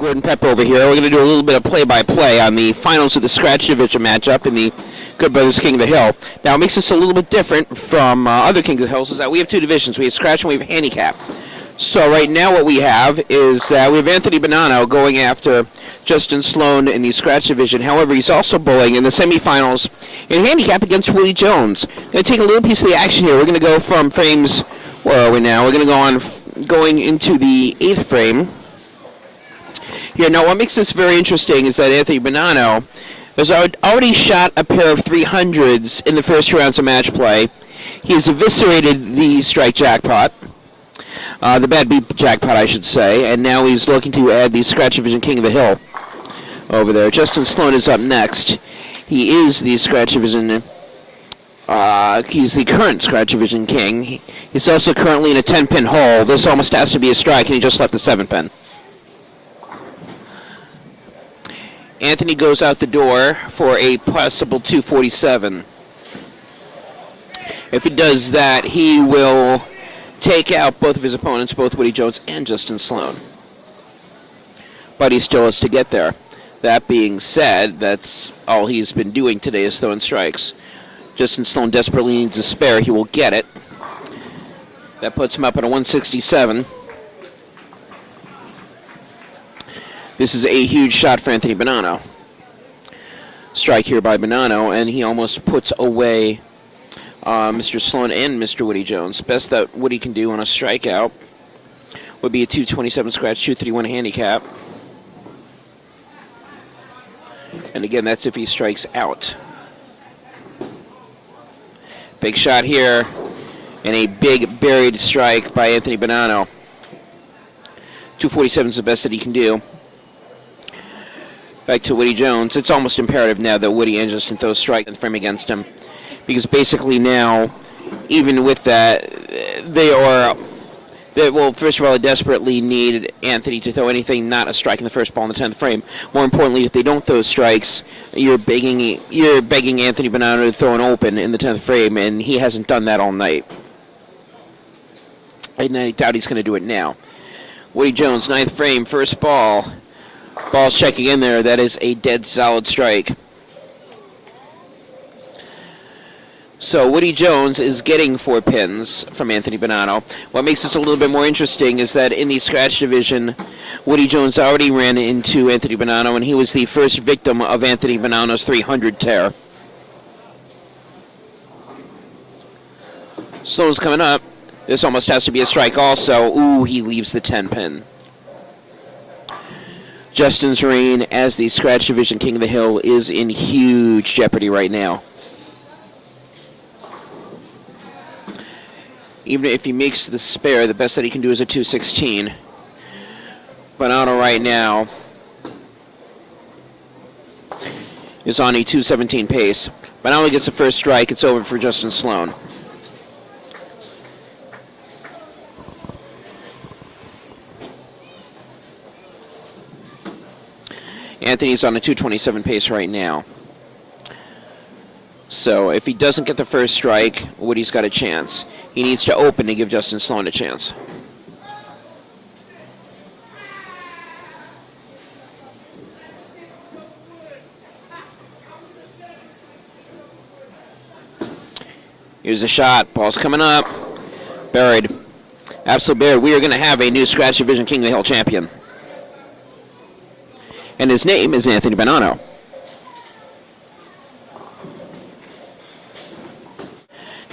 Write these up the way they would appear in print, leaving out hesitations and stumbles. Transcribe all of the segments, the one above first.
Gordon Pepper over here. We're going to do a little bit of play-by-play on the finals of the Scratch Division matchup in the Good Brothers King of the Hill. Now, what makes this a little bit different from other King of the Hills is that we have two divisions. We have Scratch and we have Handicap. So right now what we have is we have Anthony Bonanno going after Justin Sloan in the Scratch Division. However, he's also bowling in the semifinals in Handicap against Woody Jones. Going to take a little piece of the action here. We're going to go from frames, where are we now? We're going to go on going into the 8th frame. Here, now what makes this very interesting is that Anthony Bonanno has already shot a pair of 300s in the first 2 rounds of match play. He has eviscerated the strike jackpot. The bad beat jackpot, I should say, and now he's looking to add the Scratch Division King of the Hill over there. Justin Sloan is up next. He is the Scratch Division, he's the current Scratch Division King. He's also currently in a 10-pin hole. This almost has to be a strike, and he just left the 7-pin. Anthony goes out the door for a possible 247. If he does that, he will take out both of his opponents, both Woody Jones and Justin Sloan. But he still has to get there. That being said, that's all he's been doing today is throwing strikes. Justin Sloan desperately needs a spare. He will get it. That puts him up at a 167. This is a huge shot for Anthony Bonanno. Strike here by Bonanno, and he almost puts away Mr. Sloan and Mr. Woody Jones. Best that Woody can do on a strikeout would be a 227 scratch, 231 handicap. And again, that's if he strikes out. Big shot here, and a big buried strike by Anthony Bonanno. 247 is the best that he can do. Back to Woody Jones. It's almost imperative now that Woody and Justin throw a strike in the frame against him. Because basically now, even with that, first of all, they desperately need Anthony to throw anything not a strike in the first ball in the 10th frame. More importantly, if they don't throw strikes, you're begging Anthony Bonanno to throw an open in the 10th frame, and he hasn't done that all night. And I doubt he's going to do it now. Woody Jones, 9th frame, first ball. Ball's checking in there. That is a dead solid strike. So Woody Jones is getting 4 pins from Anthony Bonanno. What makes this a little bit more interesting is that in the Scratch Division, Woody Jones already ran into Anthony Bonanno, and he was the first victim of Anthony Bonanno's 300 tear. Sloan's coming up. This almost has to be a strike also. Ooh, he leaves the 10-pin. Justin's reign as the Scratch Division King of the Hill is in huge jeopardy right now. Even if he makes the spare, the best that he can do is a 216. Bonanno right now is on a 217 pace. Bonanno gets the first strike. It's over for Justin Sloan. Anthony's on a 227 pace right now. So if he doesn't get the first strike, Woody's got a chance. He needs to open to give Justin Sloan a chance. Here's a shot. Ball's coming up. Buried. Absolute buried. We are going to have a new Scratch Division King of the Hill champion. And his name is Anthony Bonanno.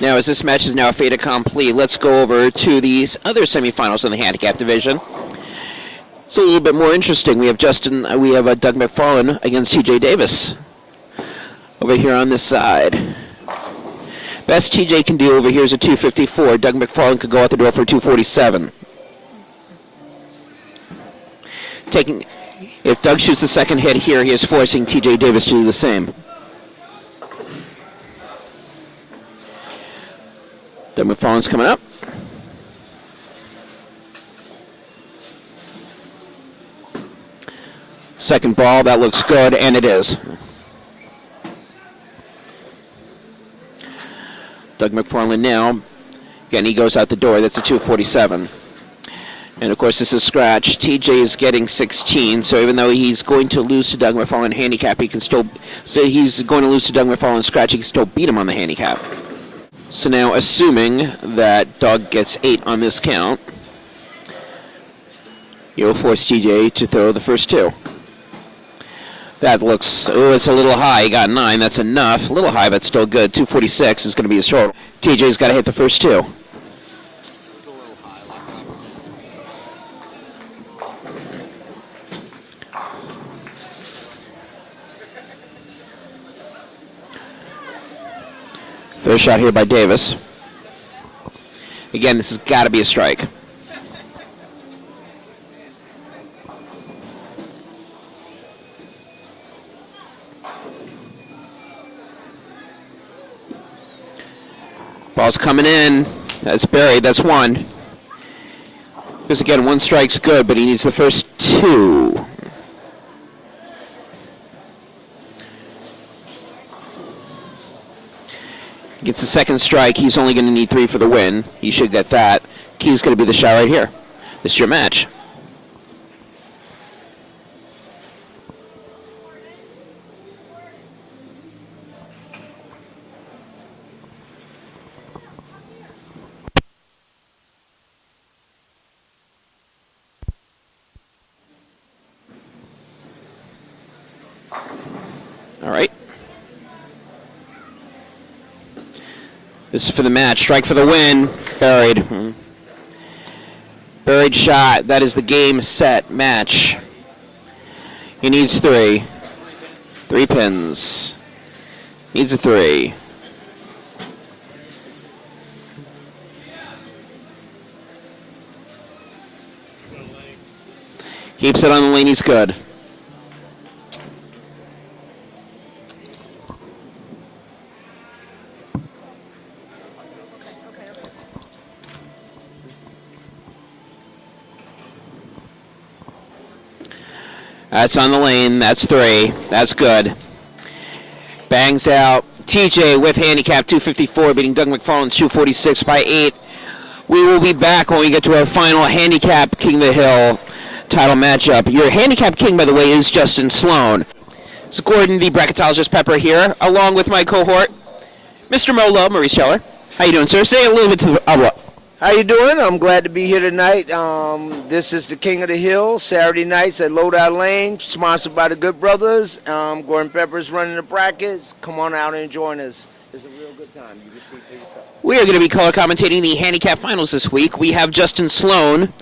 Now, as this match is now a fait accompli, let's go over to these other semifinals in the handicap division. It's a little bit more interesting. We have Doug McFarlane against TJ Davis over here on this side. Best TJ can do over here is a 254. Doug McFarlane could go out the door for a 247. If Doug shoots the second hit here, he is forcing TJ Davis to do the same. Doug McFarlane's coming up. Second ball, that looks good, and it is. Doug McFarlane now, again, he goes out the door. That's a 247. And of course, this is scratch. TJ is getting 16, so even though he's going to lose to Doug McFarlane handicap, he can still. So he's going to lose to Doug McFarlane scratch. He can still beat him on the handicap. So now, assuming that Doug gets 8 on this count, you'll force TJ to throw the first 2. That looks, it's a little high. He got 9. That's enough. A little high, but still good. 246 is going to be his total. TJ's got to hit the first 2. Fair shot here by Davis. Again, this has got to be a strike. Ball's coming in. That's buried. That's 1. Because again, 1 strike's good, but he needs the first 2. Gets the second strike. He's only going to need 3 for the win. He should get that. Key's going to be the shot right here. This is your match. All right. This is for the match. Strike for the win. Buried. Buried shot. That is the game, set, match. He needs 3. 3 pins. Needs a 3. Keeps it on the lane. He's good. That's on the lane. That's 3. That's good. Bangs out. TJ with handicap 254, beating Doug McFarlane's 246 by 8. We will be back when we get to our final handicap King of the Hill title matchup. Your handicap king, by the way, is Justin Sloan. It's Gordon, the bracketologist Pepper here, along with my cohort, Mr. Mo Love, Maurice Scheller. How you doing, sir? Say a little bit to the... How you doing? I'm glad to be here tonight. This is the King of the Hill, Saturday nights at Lodi Lane, sponsored by the Good Brothers. Gordon Pepper's running the brackets. Come on out and join us. It's a real good time. You can see for yourself. We are going to be color commentating the handicap finals this week. We have Justin Sloan,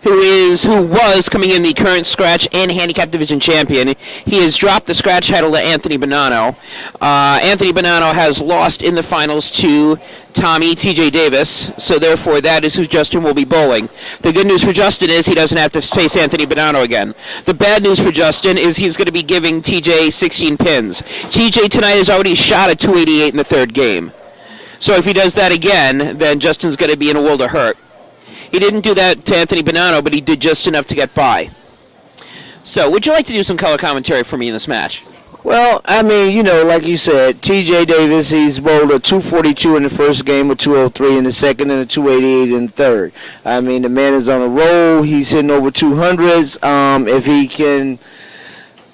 who was coming in the current scratch and handicap division champion. He has dropped the scratch title to Anthony Bonanno. Anthony Bonanno has lost in the finals to Tommy TJ Davis, so therefore that is who Justin will be bowling. The good news for Justin is he doesn't have to face Anthony Bonanno again. The bad news for Justin is he's going to be giving TJ 16 pins. TJ tonight has already shot at 288 in the 3rd game. So if he does that again, then Justin's going to be in a world of hurt. He didn't do that to Anthony Bonanno, but he did just enough to get by. So would you like to do some color commentary for me in this match? Well, I mean, like you said, TJ Davis, he's bowled a 242 in the first game, a 203 in the second, and a 288 in the third. I mean, the man is on a roll. He's hitting over 200s.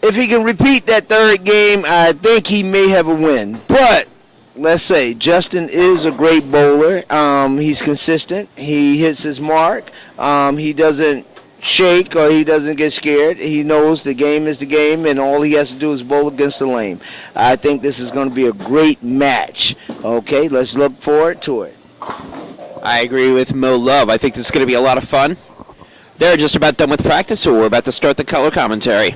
If he can repeat that 3rd game, I think he may have a win. But let's say Justin is a great bowler. He's consistent. He hits his mark. He doesn't shake or he doesn't get scared. He knows the game is the game, and all he has to do is bowl against the lane. I think this is going to be a great match. Okay, let's look forward to it. I agree with Mo Love. I think this is going to be a lot of fun. They're just about done with practice, so we're about to start the color commentary.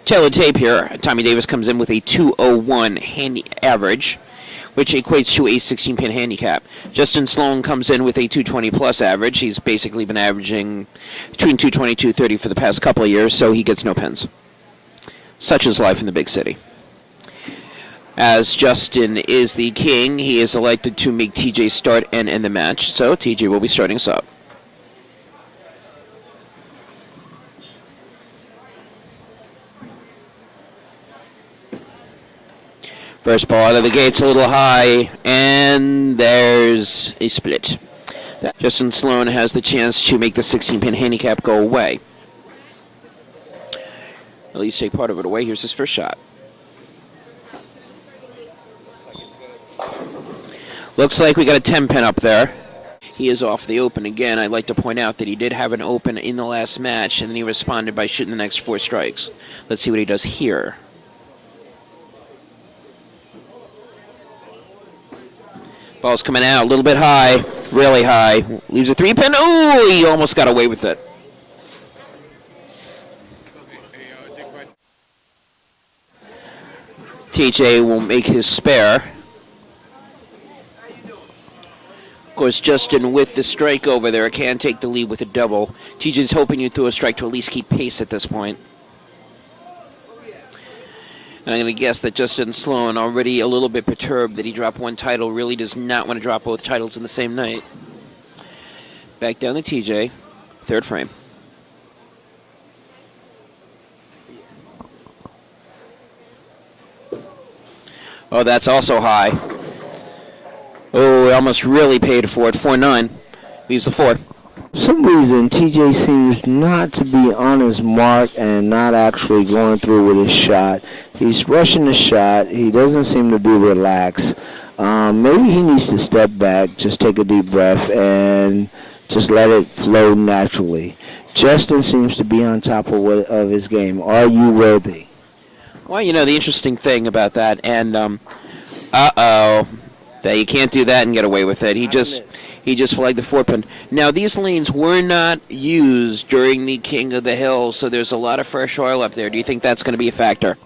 Taylor tape here. Tommy Davis comes in with a 201 average, which equates to a 16-pin handicap. Justin Sloan comes in with a 220-plus average. He's basically been averaging between 220 and 230 for the past couple of years, so he gets no pins. Such is life in the big city. As Justin is the king, he is elected to make TJ start and end the match, so TJ will be starting us up. First ball out of the gate's a little high, and there's a split. Justin Sloan has the chance to make the 16-pin handicap go away. At least take part of it away. Here's his first shot. Looks like we got a 10-pin up there. He is off the open again. I'd like to point out that he did have an open in the last match, and then he responded by shooting the next 4 strikes. Let's see what he does here. Ball's coming out a little bit high, really high. Leaves a 3-pin. Oh, he almost got away with it. TJ will make his spare. Of course, Justin with the strike over there can take the lead with a double. TJ's hoping you throw a strike to at least keep pace at this point. And I'm going to guess that Justin Sloan, already a little bit perturbed that he dropped one title, really does not want to drop both titles in the same night. Back down to TJ, third frame. Oh, that's also high. Oh, he almost really paid for it. 4-9. Leaves the 4. For some reason, TJ seems not to be on his mark and not actually going through with his shot. He's rushing the shot. He doesn't seem to be relaxed. Maybe he needs to step back, just take a deep breath, and just let it flow naturally. Justin seems to be on top of his game. Are you worthy? Well, you know, the interesting thing about that, and, that you can't do that and get away with it. He just flagged the 4-pin. Now, these lanes were not used during the King of the Hill, so there's a lot of fresh oil up there. Do you think that's going to be a factor?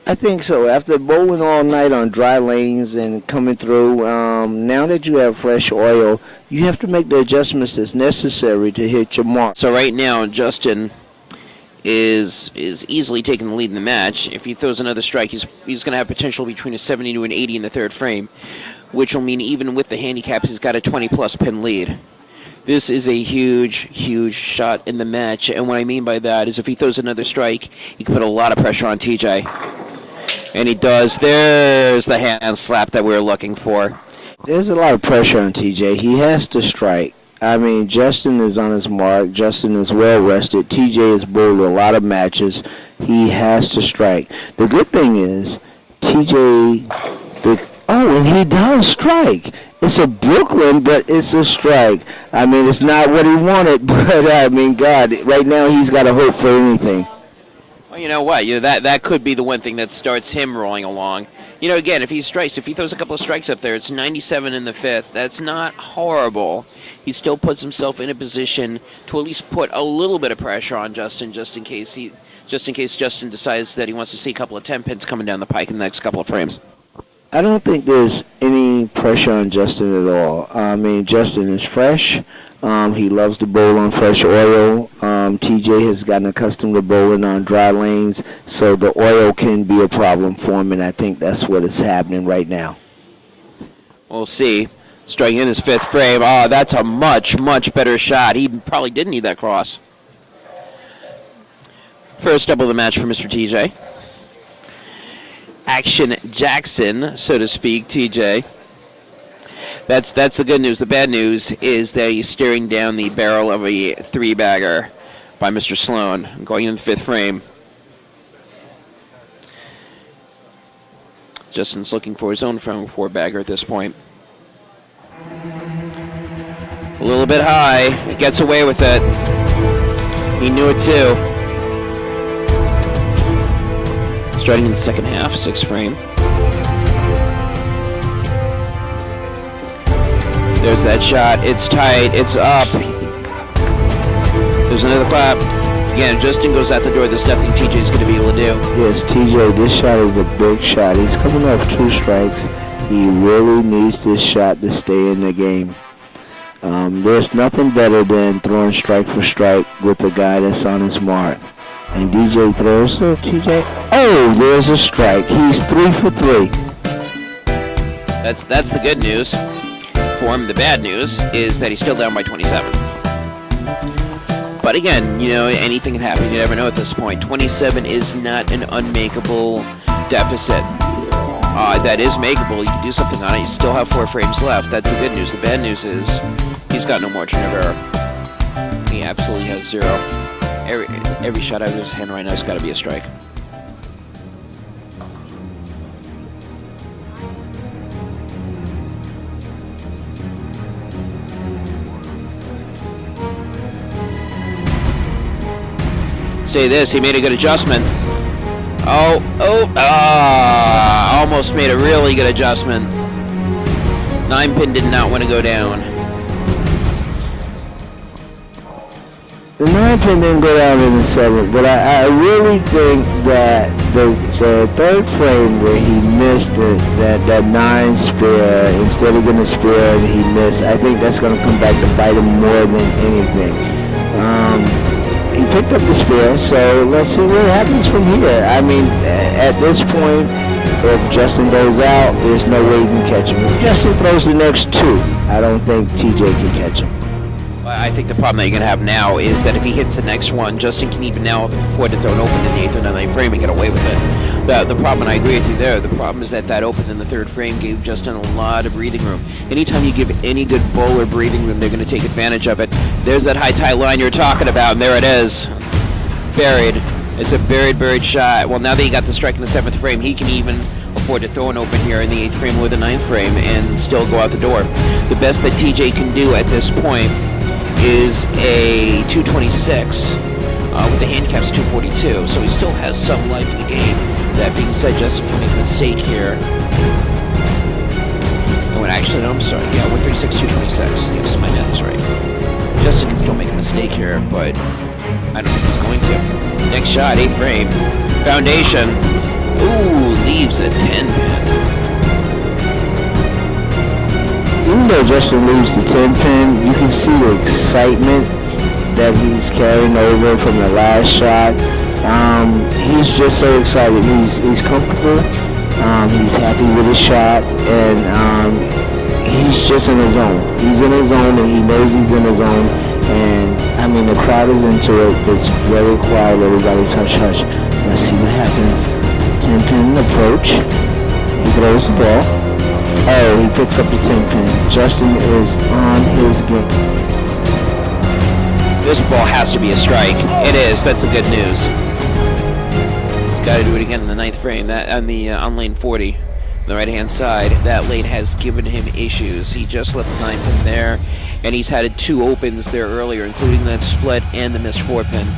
I think so. After bowling all night on dry lanes and coming through, now that you have fresh oil, you have to make the adjustments that's necessary to hit your mark. So right now, Justin is easily taking the lead in the match. If he throws another strike, he's going to have potential between a 70 to an 80 in the third frame, which will mean even with the handicaps, he's got a 20-plus pin lead. This is a huge, huge shot in the match, and what I mean by that is if he throws another strike, he can put a lot of pressure on TJ. And he does. There's the hand slap that we were looking for. There's a lot of pressure on TJ. He has to strike. I mean, Justin is on his mark. Justin is well rested. TJ has bowled a lot of matches. He has to strike. The good thing is, TJ... and he does strike. It's a Brooklyn, but it's a strike. I mean, it's not what he wanted, but I mean, God, right now he's got to hope for anything. Well, you know what? That could be the one thing that starts him rolling along. You know, again, if he throws a couple of strikes up there, it's 97 in the 5th. That's not horrible. He still puts himself in a position to at least put a little bit of pressure on Justin, just in case Justin decides that he wants to see a couple of 10 pins coming down the pike in the next couple of frames. I don't think there's any pressure on Justin at all. I mean, Justin is fresh. He loves to bowl on fresh oil. TJ has gotten accustomed to bowling on dry lanes, so the oil can be a problem for him, and I think that's what is happening right now. We'll see. Striking in his 5th frame. Oh, that's a much, much better shot. He probably didn't need that cross. First double of the match for Mr. TJ. Action Jackson, so to speak, TJ. That's the good news. The bad news is that he's staring down the barrel of a 3-bagger by Mr. Sloan, going in the 5th frame. Justin's looking for his own 4-bagger at this point. A little bit high. He gets away with it. He knew it too. Starting in the second half, 6th frame. There's that shot. It's tight. It's up. There's another clap. Again, Justin goes out the door. There's nothing TJ's going to be able to do. Yes, TJ, this shot is a big shot. He's coming off 2 strikes. He really needs this shot to stay in the game. There's nothing better than throwing strike for strike with the guy that's on his mark. And DJ throws to TJ. Oh, there's a strike. He's 3 for 3. That's the good news for him. The bad news is that he's still down by 27. But again, you know, anything can happen. You never know at this point. 27 is not an unmakeable deficit. That is makeable. You can do something on it. You still have 4 frames left. That's the good news. The bad news is He's got no margin of error. He absolutely has zero. Every shot out of his hand right now has got to be a strike. Say this, he made a good adjustment. Almost made a really good adjustment. 9-pin did not want to go down. The 9-pin didn't go down in the 7th, but I really think that the third frame where he missed that 9 spear, instead of getting a spear he missed, I think that's going to come back to bite him more than anything. He picked up the spear, so let's see what happens from here. I mean, at this point, if Justin goes out, there's no way you can catch him. If Justin throws the next 2, I don't think TJ can catch him. I think the problem that you're going to have now is that if he hits the next one, Justin can even now afford to throw an open in the 8th or 9th frame and get away with it. The problem, and I agree with you there, the problem is that open in the 3rd frame gave Justin a lot of breathing room. Anytime you give any good bowler breathing room, they're going to take advantage of it. There's that high tight line you're talking about, and there it is. Buried. It's a buried shot. Well, now that he got the strike in the 7th frame, he can even afford to throw an open here in the 8th frame or the 9th frame and still go out the door. The best that TJ can do at this point is a 226 with the handicap's 242, so he still has some life in the game. That being said, Justin can make a mistake here. Oh, and actually, no, I'm sorry. Yeah, 136, 226. Yes, my math is right. Justin can still make a mistake here, but I don't think he's going to. Next shot, 8th frame. Foundation. Ooh, leaves a 10-pin. Even though Justin leaves the 10-pin, you can see the excitement that he's carrying over from the last shot. He's just so excited. He's comfortable. He's happy with his shot, and he's just in his zone. He's in his zone, and he knows he's in his zone. And I mean, the crowd is into it. It's very quiet. Everybody's hush hush. Let's see what happens. 10-pin approach. He throws the ball. Oh, he picks up the 10-pin. Justin is on his game. This ball has to be a strike. It is. That's the good news. He's got to do it again in the 9th frame. That on the on lane 40, on the right-hand side. That lane has given him issues. He just left the 9-pin there, and he's had 2 opens there earlier, including that split and the missed 4-pin.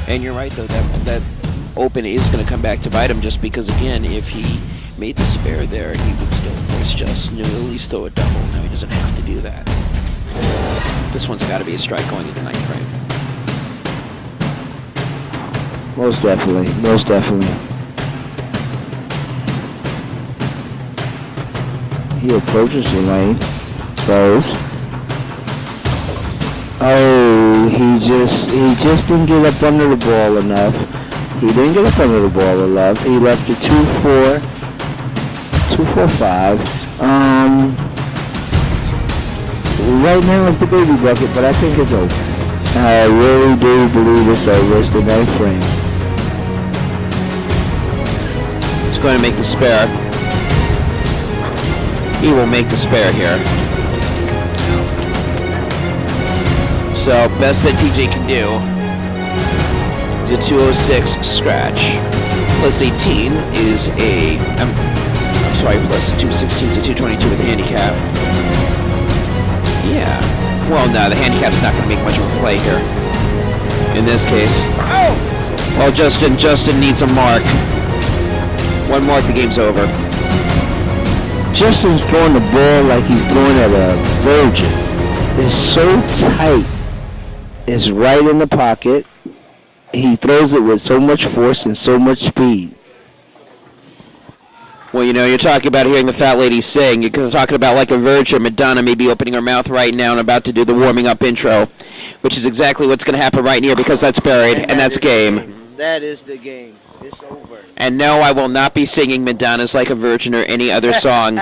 And you're right, though. That open is going to come back to bite him, just because, again, if he made the spare there, he would still force Justin to at least throw a double. Now he doesn't have to do that. This one's got to be a strike going into 9th frame. Most definitely. Most definitely. He approaches the lane. Throws. Oh, he just didn't get up under the ball enough. He didn't get up under the ball enough. He left a 2-4. 2-4-5. Right now it's the baby bucket, but I think it's over. I really do believe it's over. It's the 9th frame. He's going to make the spare. He will make the spare here. So, best that TJ can do is a 206 scratch. Plus 18 is a... plus 216 to 222 with the handicap. Yeah. Well, no, the handicap's not going to make much of a play here. In this case. Well, Justin needs a mark. One mark, the game's over. Justin's throwing the ball like he's throwing at a virgin. It's so tight. It's right in the pocket. He throws it with so much force and so much speed. Well, you know, you're talking about hearing the fat lady sing. You're talking about like a virgin. Madonna may be opening her mouth right now and about to do the warming up intro, which is exactly what's going to happen right here because that's buried and that's game. That is the game. It's over. And no, I will not be singing Madonna's Like a Virgin or any other song.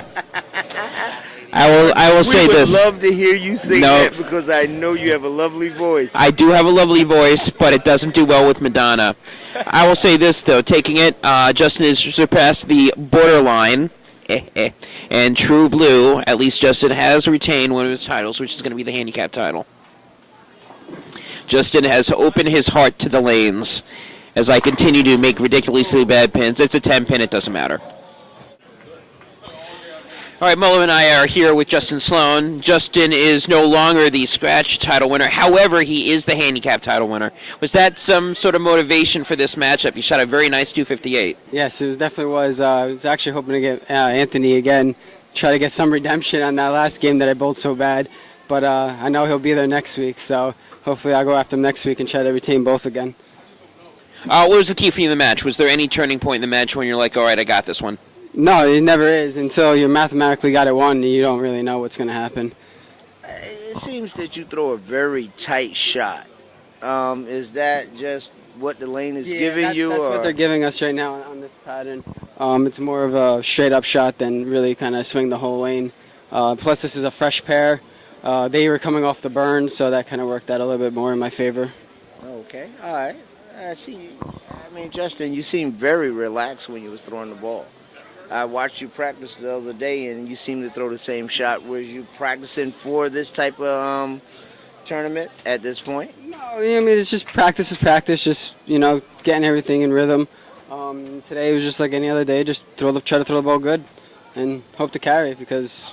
I will say this. We would love to hear you sing that because I know you have a lovely voice. I do have a lovely voice, but it doesn't do well with Madonna. I will say this, though. Taking it, Justin has surpassed the borderline And True Blue, at least Justin has retained one of his titles, which is going to be the handicap title. Justin has opened his heart to the lanes as I continue to make ridiculously bad pins. It's a 10 pin, it doesn't matter. All right, Mullen and I are here with Justin Sloan. Justin is no longer the scratch title winner. However, he is the handicap title winner. Was that some sort of motivation for this matchup? You shot a very nice 258. Yes, it definitely was. I was actually hoping to get Anthony again, try to get some redemption on that last game that I bowled so bad. But I know he'll be there next week, so hopefully I'll go after him next week and try to retain both again. What was the key for you in the match? Was there any turning point in the match when you're like, all right, I got this one? No, it never is until you mathematically got it won and you don't really know what's going to happen. It seems that you throw a very tight shot. Is that just what the lane is giving you? That's what they're giving us right now on this pattern. It's more of a straight-up shot than really kind of swing the whole lane. Plus, this is a fresh pair. They were coming off the burn, so that kind of worked out a little bit more in my favor. Okay, all right. I mean, Justin, you seemed very relaxed when you was throwing the ball. I watched you practice the other day, and you seem to throw the same shot. Was you practicing for this type of tournament at this point? No, I mean, it's just practice is practice, just, getting everything in rhythm. Today was just like any other day, just try to throw the ball good and hope to carry it because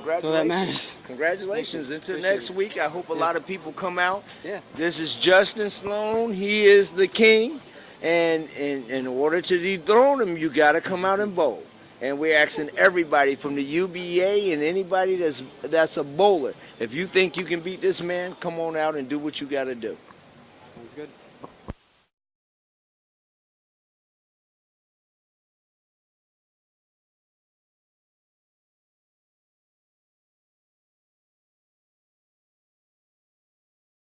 that's all that matters. Congratulations. Into next week, I hope a lot of people come out. Yeah. This is Justin Sloan. He is the king. And in order to dethrone him, you got to come out and bowl. And we're asking everybody from the UBA and anybody that's a bowler, if you think you can beat this man, come on out and do what you got to do. Sounds good.